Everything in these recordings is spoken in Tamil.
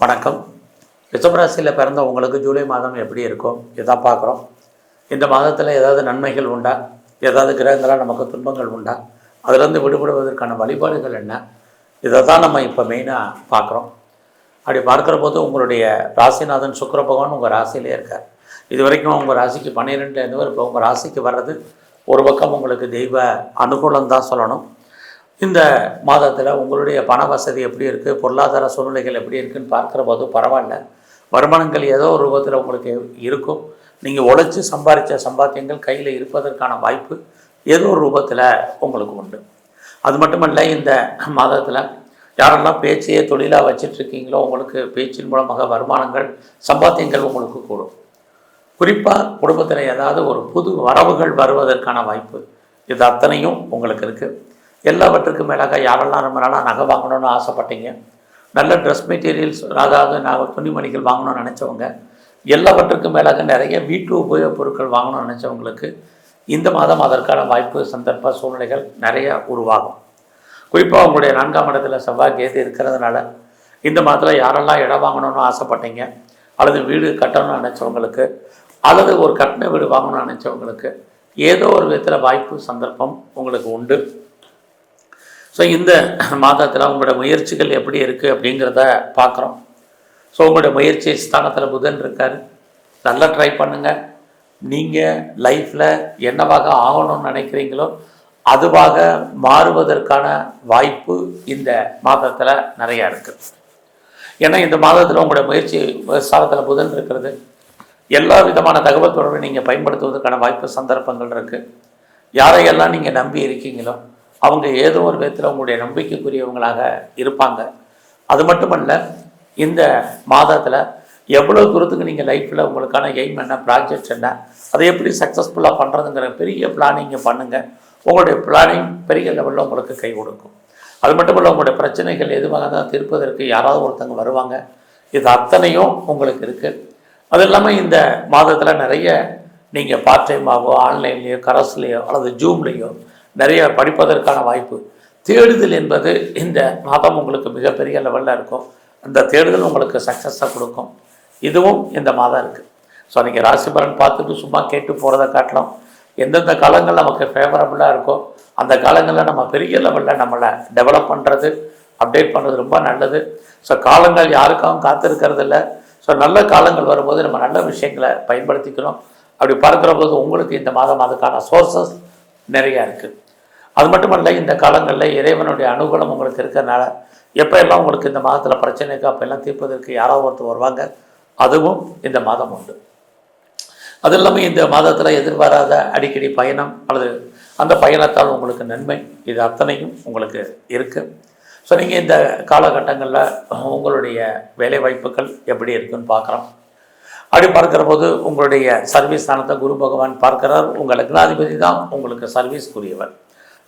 வணக்கம். ரிஷபராசியில் பிறந்த உங்களுக்கு ஜூலை மாதம் எப்படி இருக்கும் இதான் பார்க்குறோம். இந்த மாதத்தில் ஏதாவது நன்மைகள் உண்டா, ஏதாவது கிரகங்களால் நமக்கு துன்பங்கள் உண்டா, அதிலிருந்து விடுபடுவதற்கான வழிபாடுகள் என்ன, இதை தான் நம்ம இப்போ மெயினாக பார்க்குறோம். அப்படி பார்க்குற போது உங்களுடைய ராசிநாதன் சுக்கிர பகவான் உங்கள் ராசியிலே இருக்கார். இது வரைக்கும் உங்கள் ராசிக்கு 12 இருந்தவர் இப்போ உங்கள் ராசிக்கு வர்றது ஒரு பக்கம் உங்களுக்கு தெய்வ அனுகூலம் தான் சொல்லணும். இந்த மாதத்தில் உங்களுடைய பண வசதி எப்படி இருக்குது, பொருளாதார சூழ்நிலைகள் எப்படி இருக்குதுன்னு பார்க்குற போது பரவாயில்ல. வருமானங்கள் ஏதோ ஒரு ரூபத்தில் உங்களுக்கு இருக்கும். நீங்கள் உழைச்சி சம்பாதித்த சம்பாத்தியங்கள் கையில் இருப்பதற்கான வாய்ப்பு ஏதோ ஒரு ரூபத்தில் உங்களுக்கு உண்டு. அது மட்டுமல்ல, இந்த மாதத்தில் யாரெல்லாம் பேச்சையே தொழிலாக வச்சிட்ருக்கீங்களோ உங்களுக்கு பேச்சின் மூலமாக வருமானங்கள் சம்பாத்தியங்கள் உங்களுக்கு கூடும். குறிப்பாக குடும்பத்தில் ஏதாவது ஒரு புது வரவுகள் வருவதற்கான வாய்ப்பு இது அத்தனையும் உங்களுக்கு இருக்குது. எல்லாவற்றுக்கும் மேலாக யாரெல்லாம் ரொம்ப நாளாக நகை வாங்கணும்னு ஆசைப்பட்டீங்க, நல்ல ட்ரெஸ் மெட்டீரியல்ஸ், அதாவது துணிமணிகள் வாங்கணும்னு நினச்சவங்க, எல்லாவற்றுக்கும் மேலாக நிறைய வீட்டு உபயோகப் பொருட்கள் வாங்கணும்னு நினச்சவங்களுக்கு இந்த மாதம் அதற்கான வாய்ப்பு, சந்தர்ப்ப சூழ்நிலைகள் நிறையா உருவாகும். குறிப்பாக உங்களுடைய 4ஆம் இடத்துல செவ்வாய் கேது இருக்கிறதுனால இந்த மாதத்தில் யாரெல்லாம் இடம் வாங்கணும்னு ஆசைப்பட்டீங்க, அல்லது வீடு கட்டணும்னு நினச்சவங்களுக்கு, அல்லது ஒரு கட்டின வீடு வாங்கணும்னு நினச்சவங்களுக்கு ஏதோ ஒரு விதத்தில் வாய்ப்பு சந்தர்ப்பம் உங்களுக்கு உண்டு. ஸோ இந்த மாதத்தில் உங்களோட முயற்சிகள் எப்படி இருக்குது அப்படிங்கிறத பார்க்குறோம். ஸோ உங்களோட முயற்சி ஸ்தானத்தில் புதன் இருக்கார். நல்லா ட்ரை பண்ணுங்கள். நீங்கள் லைஃப்பில் என்னவாக ஆகணும்னு நினைக்கிறீங்களோ அதுவாக மாறுவதற்கான வாய்ப்பு இந்த மாதத்தில் நிறையா இருக்குது. ஏன்னா இந்த மாதத்தில் உங்களோட முயற்சி ஸ்தானத்தில் புதன் இருக்கிறது. எல்லா விதமான தகவல் தொடர்பை நீங்கள் பயன்படுத்துவதற்கான வாய்ப்பு சந்தர்ப்பங்கள் இருக்குது. யாரையெல்லாம் நீங்கள் நம்பி இருக்கீங்களோ அவங்க ஏதோ ஒரு விதத்தில் உங்களுடைய நம்பிக்கைக்குரியவங்களாக இருப்பாங்க. அது மட்டுமல்ல, இந்த மாதத்தில் எவ்வளோ தூரத்துக்கு நீங்கள் லைஃப்பில் உங்களுக்கான எய்ம் என்ன, ப்ராஜெக்ட் என்ன, அதை எப்படி சக்ஸஸ்ஃபுல்லாக பண்ணுறதுங்கிற பெரிய பிளானிங்கை பண்ணுங்கள். உங்களுடைய பிளானிங் பெரிய லெவலில் உங்களுக்கு கை கொடுக்கும். அது மட்டுமல்ல, உங்களுடைய பிரச்சனைகள் எதுவாக தான் தீர்ப்பதற்கு யாராவது ஒருத்தங்க வருவாங்க. இது அத்தனையும் உங்களுக்கு இருக்குது. அது இல்லாமல் இந்த மாதத்தில் நிறைய நீங்கள் பார்ட் டைமாகவோ, ஆன்லைன்லேயோ, கரஸ்லேயோ அல்லது ஜூம்லேயோ நிறைய படிப்பதற்கான வாய்ப்பு, தேடுதல் என்பது இந்த மாதம் உங்களுக்கு மிகப்பெரிய லெவலில் இருக்கும். அந்த தேடுதல் உங்களுக்கு சக்ஸஸாக கொடுக்கும். இதுவும் இந்த மாதம் இருக்குது. ஸோ நீங்கள் ராசி பலன் பார்த்துட்டு சும்மா கேட்டு போகிறத காட்டலாம். எந்தெந்த காலங்கள் நமக்கு ஃபேவரபுளாக இருக்கோ அந்த காலங்களில் நம்ம பெரிய லெவலில் நம்மளை டெவலப் பண்ணுறது, அப்டேட் பண்ணுறது ரொம்ப நல்லது. ஸோ காலங்கள் யாருக்காகவும் காத்திருக்கிறது இல்லை. ஸோ நல்ல காலங்கள் வரும்போது நம்ம நல்ல விஷயங்களை பயன்படுத்திக்கணும். அப்படி பார்க்குற போது உங்களுக்கு இந்த மாதம் அதுக்கான சோர்சஸ் நிறையா இருக்குது. அது மட்டுமல்ல, இந்த காலங்களில் இறைவனுடைய அனுகூலம் உங்களுக்கு இருக்கிறதுனால எப்போ எல்லாம் உங்களுக்கு இந்த மாதத்தில் பிரச்சனைக்கு அப்போல்லாம் தீர்ப்பதற்கு யாராவது ஒருத்தர் வருவாங்க. அதுவும் இந்த மாதம் உண்டு. அது இல்லாமல் இந்த மாதத்தில் எதிர்பாராத அடிக்கடி பயணம் அல்லது அந்த பயணத்தால் உங்களுக்கு நன்மை, இது அத்தனையும் உங்களுக்கு இருக்குது. ஸோ நீங்கள் இந்த காலகட்டங்களில் உங்களுடைய வேலை வாய்ப்புகள் எப்படி இருக்குதுன்னு பார்க்குறோம். அப்படி பார்க்குற போது உங்களுடைய சர்வீஸ் ஸ்தானத்தை குரு பகவான் பார்க்குறார். உங்கள் லக்னாதிபதி தான் உங்களுக்கு சர்வீஸ்க்குரியவர்.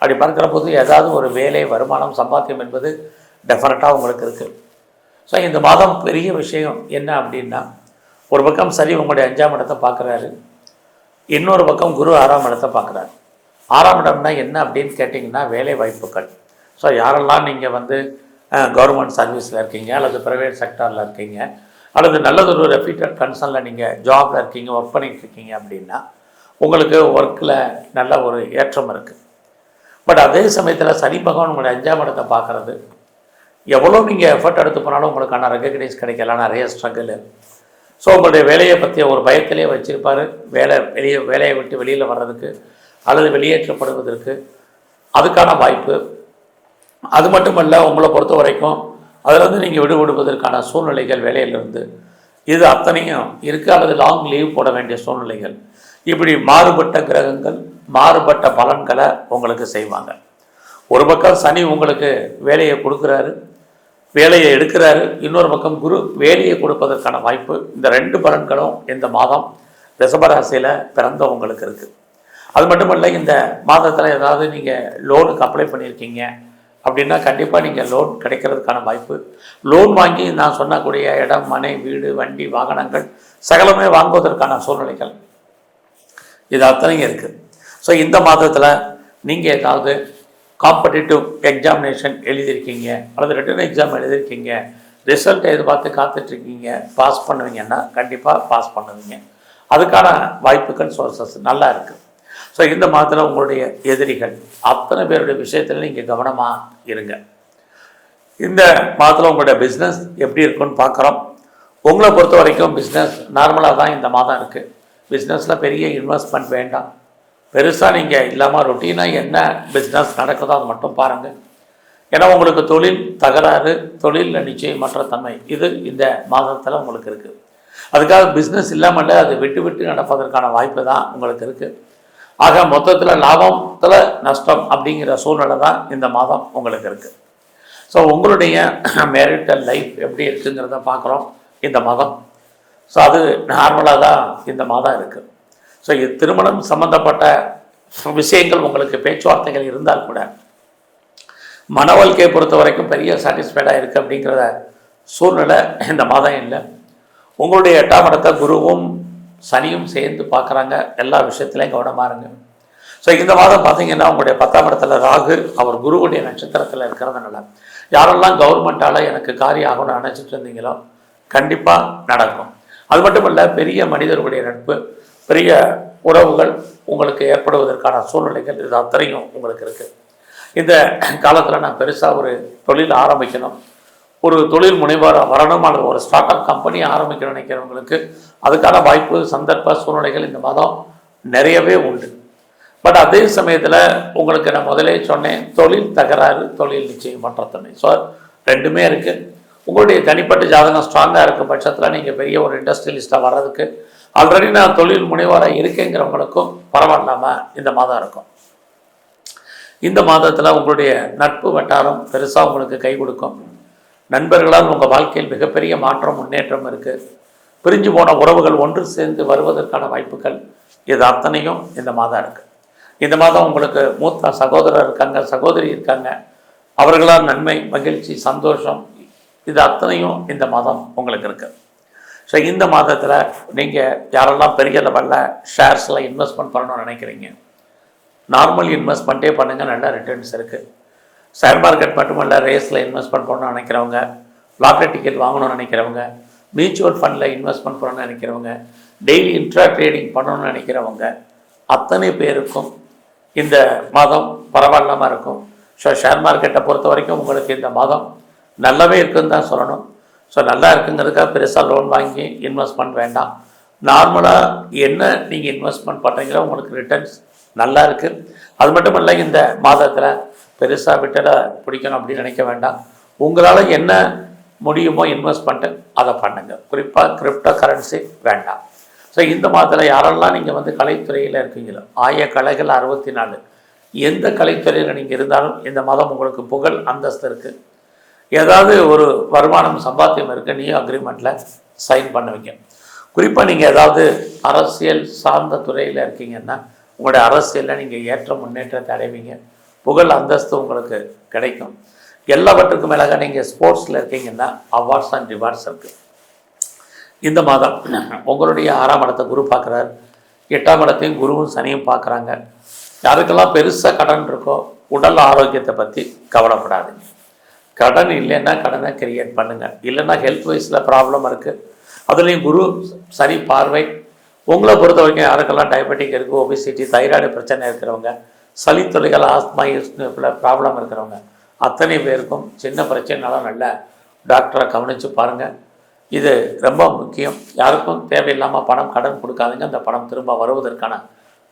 அப்படி பார்க்குற போது ஏதாவது ஒரு வேலை, வருமானம், சம்பாத்தியம் என்பது டெஃபரெண்ட்டாக உங்களுக்கு இருக்குது. ஸோ இந்த மாதம் பெரிய விஷயம் என்ன அப்படின்னா, ஒரு பக்கம் சரி உங்களுடைய 5ஆம் இடத்தை பார்க்குறாரு, இன்னொரு பக்கம் குரு 6ஆம் இடத்தை பார்க்குறாரு. 6ஆம் இடம்னா என்ன அப்படின்னு கேட்டிங்கன்னா வேலை வாய்ப்புகள். ஸோ யாரெல்லாம் நீங்கள் கவர்மெண்ட் சர்வீஸில் இருக்கீங்க, அல்லது ப்ரைவேட் செக்டாரில் இருக்கீங்க, அல்லது நல்லதொரு ரெப்யூட்டட் கன்சர்னில் நீங்கள் ஜாபில் இருக்கீங்க, ஒர்க் பண்ணிகிட்டு இருக்கீங்க அப்படின்னா உங்களுக்கு ஒர்க்கில் நல்ல ஒரு ஏற்றம் இருக்குது. பட் அதே சமயத்தில் சனி பகவான் உங்களுடைய 5ஆம் இடத்தை பார்க்குறது, எவ்வளோ நீங்கள் எஃபர்ட் எடுத்து போனாலும் உங்களுக்கான ரெகக்னைஸ் கிடைக்கலாம், நிறைய ஸ்ட்ரகிள். ஸோ உங்களுடைய வேலையை பற்றிய ஒரு பயத்திலே வச்சுருப்பார். வேலையை விட்டு வெளியில் வர்றதுக்கு அல்லது வெளியேற்றப்படுவதற்கு அதுக்கான வாய்ப்பு. அது மட்டுமல்ல, உங்களை பொறுத்த வரைக்கும் அதிலிருந்து நீங்கள் விடுபடுவதற்கான சூழ்நிலைகள் வேலையிலிருந்து இது அத்தனையும் இருக்குது. அல்லது லாங் லீவ் போட வேண்டிய சூழ்நிலைகள். இப்படி மாறுபட்ட கிரகங்கள் மாறுபட்ட பலன்களை உங்களுக்கு செய்வாங்க. ஒரு பக்கம் சனி உங்களுக்கு வேலையை கொடுக்குறாரு, வேலையை எடுக்கிறாரு. இன்னொரு பக்கம் குரு வேலையை கொடுப்பதற்கான வாய்ப்பு. இந்த 2 பலன்களும் இந்த மாதம் ரிஷபராசியில் பிறந்தவங்களுக்கு இருக்குது. அது மட்டுமல்ல, இந்த மாதத்தில் ஏதாவது நீங்கள் லோனுக்கு அப்ளை பண்ணியிருக்கீங்க அப்படின்னா கண்டிப்பாக நீங்கள் லோன் கிடைக்கிறதுக்கான வாய்ப்பு. லோன் வாங்கி நான் சொன்னக்கூடிய இடம், மனை, வீடு, வண்டி, வாகனங்கள் சகலமே வாங்குவதற்கான சூழ்நிலைகள் இது அத்தனையும் இருக்குது. ஸோ இந்த மாதத்தில் நீங்கள் ஏதாவது காம்படிட்டிவ் எக்ஸாமினேஷன் எழுதியிருக்கீங்க அல்லது ரிட்டன் எக்ஸாம் எழுதியிருக்கீங்க, ரிசல்ட்டை எதிர்பார்த்து காத்துட்ருக்கீங்க, பாஸ் பண்ணுவீங்கன்னா கண்டிப்பாக பாஸ் பண்ணுவீங்க. அதுக்கான வாய்ப்புகள் சோர்சஸ் நல்லா இருக்குது. ஸோ இந்த மாதத்தில் உங்களுடைய எதிரிகள் அத்தனை பேருடைய விஷயத்தில் நீங்கள் கவனமாக இருங்க. இந்த மாதத்தில் உங்களுடைய பிஸ்னஸ் எப்படி இருக்குன்னு பார்க்குறோம். உங்களை பொறுத்த வரைக்கும் பிஸ்னஸ் நார்மலாக தான் இந்த மாதம் இருக்குது. பிஸ்னஸில் பெரிய இன்வெஸ்ட்மெண்ட் வேண்டாம். பெருசாக நீங்கள் இல்லாமல் ரொட்டீனாக என்ன பிஸ்னஸ் நடக்குதோ அது மட்டும் பாருங்கள். ஏன்னா உங்களுக்கு தொழில் தகராறு, தொழிலில் நிச்சயமற்ற தன்மை இது இந்த மாதத்தில் உங்களுக்கு இருக்குது. அதுக்காக பிஸ்னஸ் இல்லாமல் அது விட்டு விட்டு நடப்பதற்கான வாய்ப்பு தான் உங்களுக்கு இருக்குது. ஆக மொத்தத்தில் லாபத்தில் நஷ்டம் அப்படிங்கிற சூழ்நிலை தான் இந்த மாதம் உங்களுக்கு இருக்குது. ஸோ உங்களுடைய மேரிட்டல் லைஃப் எப்படி இருக்குங்கிறத பார்க்குறோம் இந்த மாதம். ஸோ அது நார்மலாக தான் இந்த மாதம் இருக்குது. ஸோ இது திருமணம் சம்மந்தப்பட்ட விஷயங்கள் உங்களுக்கு பேச்சுவார்த்தைகள் இருந்தால் கூட மன வாழ்க்கையை பொறுத்த வரைக்கும் பெரிய சாட்டிஸ்ஃபைடாக இருக்குது அப்படிங்கிற சூழ்நிலை இந்த மாதம் இல்லை. உங்களுடைய 8ஆம் இடத்தை குருவும் சனியும் சேர்ந்து பார்க்குறாங்க. எல்லா விஷயத்துலையும் கவனமாக இருங்க. ஸோ இந்த மாதம் பார்த்தீங்கன்னா உங்களுடைய 10ஆம் இடத்துல ராகு அவர் குருவுடைய நட்சத்திரத்தில் இருக்கிறதுனால யாரெல்லாம் கவர்மெண்ட்டால் எனக்கு காரியம் ஆகணும்னு நினச்சிட்டு இருந்தீங்களோ கண்டிப்பாக நடக்கும். அது மட்டும் இல்லை, பெரிய மனிதர்களுடைய நட்பு, பெரிய உறவுகள் உங்களுக்கு ஏற்படுவதற்கான சூழ்நிலைகள் இது அத்தனையும் உங்களுக்கு இருக்குது. இந்த காலத்தில் நான் பெருசாக ஒரு தொழில் ஆரம்பிக்கணும், ஒரு தொழில் முனைவாக வரணும், அல்லது ஒரு ஸ்டார்ட் அப் கம்பெனி ஆரம்பிக்கணும்னு நினைக்கிறவங்களுக்கு அதுக்கான வாய்ப்பு, சந்தர்ப்ப சூழ்நிலைகள் இந்த மாதம் நிறையவே உண்டு. பட் அதே சமயத்தில் உங்களுக்கு நான் முதலே சொன்னேன், தொழில் தகராறு, தொழில் நிச்சயமற்ற தன்மை. ஸோ ரெண்டுமே இருக்குது. உங்களுடைய தனிப்பட்ட ஜாதகம் ஸ்ட்ராங்காக இருக்கும் பட்சத்தில் நீங்கள் பெரிய ஒரு இண்டஸ்ட்ரியலிஸ்ட்டாக வர்றதுக்கு, ஆல்ரெடி நான் தொழில் முனைவராக இருக்கேங்கிறவங்களுக்கும் பரவாயில்லாமல் இந்த மாதம் இருக்கும். இந்த மாதத்தில் உங்களுடைய நட்பு வட்டாரம் பெருசாக உங்களுக்கு கை கொடுக்கும். நண்பர்களால் உங்கள் வாழ்க்கையில் மிகப்பெரிய மாற்றம், முன்னேற்றம் இருக்குது. பிரிஞ்சு போன உறவுகள் ஒன்று சேர்ந்து வருவதற்கான வாய்ப்புகள் இது அத்தனையும் இந்த மாதம் இருக்குது. இந்த மாதம் உங்களுக்கு மூத்த சகோதரர் இருக்காங்க, சகோதரி இருக்காங்க, அவர்களால் நன்மை, மகிழ்ச்சி, சந்தோஷம் இது அத்தனையும் இந்த மாதம் உங்களுக்கு இருக்குது. ஸோ இந்த மாதத்தில் நீங்கள் யாரெல்லாம் பெரிய லெவலில் ஷேர்ஸில் இன்வெஸ்ட்மெண்ட் பண்ணணும்னு நினைக்கிறீங்க, நார்மல் இன்வெஸ்ட்மெண்ட்டே பண்ணுங்கள், நல்ல ரிட்டர்ன்ஸ் இருக்குது. ஷேர் மார்க்கெட் மட்டுமல்ல, ரேஸில் இன்வெஸ்ட்மெண்ட் பண்ணணும்னு நினைக்கிறவங்க, லாட்டரி டிக்கெட் வாங்கணும்னு நினைக்கிறவங்க, மியூச்சுவல் ஃபண்டில் இன்வெஸ்ட்மெண்ட் பண்ணணும்னு நினைக்கிறவங்க, டெய்லி இன்ட்ரா ட்ரேடிங் பண்ணணும்னு நினைக்கிறவங்க அத்தனை பேருக்கும் இந்த மாதம் பரவாயில்லாமல் இருக்கும். ஸோ ஷேர் மார்க்கெட்டை பொறுத்த வரைக்கும் உங்களுக்கு இந்த மாதம் நல்லாவே இருக்குதுன்னு தான் சொல்லணும். ஸோ நல்லா இருக்குங்கிறதுக்காக பெருசாக லோன் வாங்கி இன்வெஸ்ட்மெண்ட் வேண்டாம். நார்மலாக என்ன நீங்கள் இன்வெஸ்ட்மெண்ட் பண்ணுறீங்களோ உங்களுக்கு ரிட்டர்ன்ஸ் நல்லா இருக்குது. அது மட்டும் இல்லை, இந்த மாதத்தில் பெருசாக விட்டலை பிடிக்கணும் அப்படின்னு நினைக்க வேண்டாம். உங்களால் என்ன முடியுமோ இன்வெஸ்ட்மெண்ட்டு அதை பண்ணுங்கள். குறிப்பாக கிரிப்டோ கரன்சி வேண்டாம். ஸோ இந்த மாதத்தில் யாரெல்லாம் நீங்கள் கலைத்துறையில் இருக்கீங்களோ, ஆய கலைகள் 64, எந்த கலைத்துறையில் நீங்கள் இருந்தாலும் இந்த மாதம் உங்களுக்கு புகழ், அந்தஸ்து இருக்குது. ஏதாவது ஒரு வருமானம், சம்பாத்தியம் இருக்குது, நீயும் அக்ரிமெண்ட்டில் சைன் பண்ணுவீங்க. குறிப்பாக நீங்கள் ஏதாவது அரசியல் சார்ந்த துறையில் இருக்கீங்கன்னா உங்களுடைய அரசியலில் நீங்கள் ஏற்ற முன்னேற்றத்தை அடைவீங்க. புகழ், அந்தஸ்து உங்களுக்கு கிடைக்கும். எல்லாவற்றுக்கும் மேலாக நீங்கள் ஸ்போர்ட்ஸில் இருக்கீங்கன்னா அவார்ட்ஸ் அண்ட் ரிவார்ட்ஸ் இருக்குது. இந்த மாதம் உங்களுடைய 6ஆம் இடத்தை குரு பார்க்குறார், 8ஆம் இடத்தையும் குருவும் சனியும் பார்க்குறாங்க. யாருக்கெல்லாம் பெருசாக கடன் இருக்கோ உடல் ஆரோக்கியத்தை பற்றி கவலைப்படாதீங்க. கடன் இல்லைன்னா கடனை கிரியேட் பண்ணுங்கள். இல்லைன்னா ஹெல்த் வைஸில் ப்ராப்ளம் இருக்குது, அதுலேயும் குரு சனி பார்வை. உங்களை பொறுத்த வரைக்கும் யாருக்கெல்லாம் டயபெட்டிக் இருக்குது, ஒபிசிட்டி, தைராய்டு பிரச்சனை இருக்கிறவங்க, சளி தொல்லைகள், ஆஸ்மா ப்ராப்ளம் இருக்கிறவங்க அத்தனை பேருக்கும் சின்ன பிரச்சனைனாலும் நல்ல டாக்டரை கவனித்து பாருங்கள். இது ரொம்ப முக்கியம். யாருக்கும் தேவையில்லாமல் பணம் கடன் கொடுக்காதீங்க. அந்த பணம் திரும்ப வருவதற்கான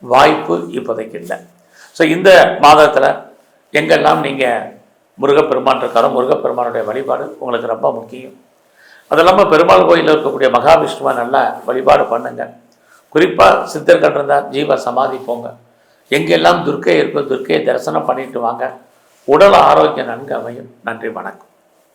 வாய்ப்பு இப்போதைக்கு இல்லை. ஸோ இந்த மாதத்தில் எங்கெல்லாம் நீங்கள் முருகப்பெருமான் இருக்காரோ முருகப்பெருமானுடைய வழிபாடு உங்களுக்கு ரொம்ப முக்கியம். அது இல்லாமல் பெருமாள் கோயிலில் இருக்கக்கூடிய மகாவிஷ்ணுவை நல்லா வழிபாடு பண்ணுங்கள். குறிப்பாக சித்தர்கள் இருந்தால் ஜீவ சமாதி போங்க. எங்கெல்லாம் துர்க்கை இருக்கோ துர்க்கையை தரிசனம் பண்ணிட்டு வாங்க. உடல் ஆரோக்கியம் நன்கு அமையும். நன்றி, வணக்கம்.